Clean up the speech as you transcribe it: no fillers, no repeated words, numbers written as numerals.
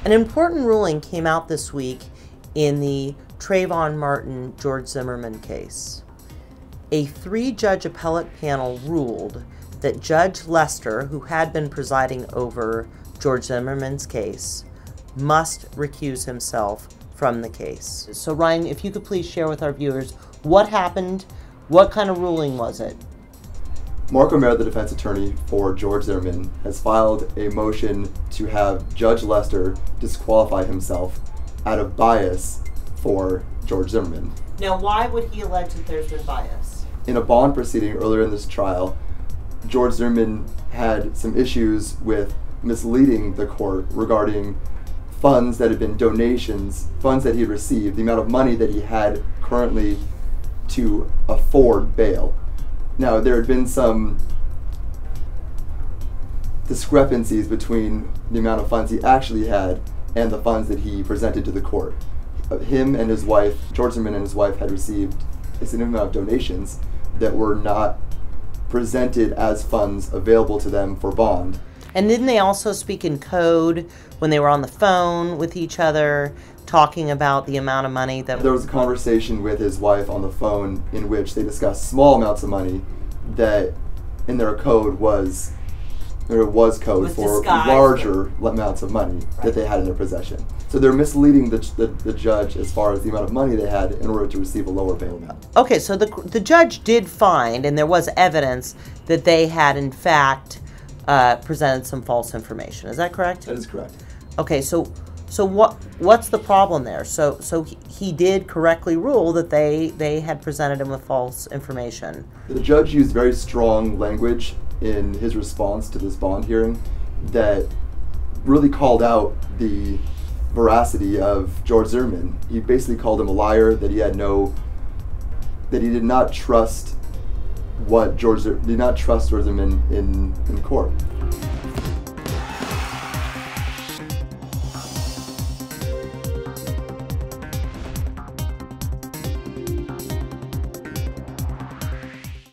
An important ruling came out this week in the Trayvon Martin, George Zimmerman case. A 3-judge appellate panel ruled that Judge Lester, who had been presiding over George Zimmerman's case, must recuse himself from the case. So Ryan, if you could please share with our viewers what happened, what kind of ruling was it? Mark O'Meara, the defense attorney for George Zimmerman, has filed a motion to have Judge Lester disqualify himself out of bias for George Zimmerman. Now, why would he allege that there's been bias? In a bond proceeding earlier in this trial, George Zimmerman had some issues with misleading the court regarding funds that had been donations, funds that he had received, the amount of money that he had currently to afford bail. Now, there had been some discrepancies between the amount of funds he actually had and the funds that he presented to the court. Him and his wife, George Zimmerman and his wife, had received a significant amount of donations that were not presented as funds available to them for bond. And didn't they also speak in code when they were on the phone with each other, talking about the amount of money that... There was a conversation with his wife on the phone in which they discussed small amounts of money that in their code was code for larger amounts of money that they had in their possession. So they're misleading the judge as far as the amount of money they had in order to receive a lower bail amount. Okay, so the judge did find, and there was evidence, that they had in fact presented some false information. Is that correct? That is correct. Okay, so what's the problem there? So he did correctly rule that they had presented him with false information. The judge used very strong language in his response to this bond hearing that really called out the veracity of George Zimmerman. He basically called him a liar, that he did not trust George Zimmerman in court.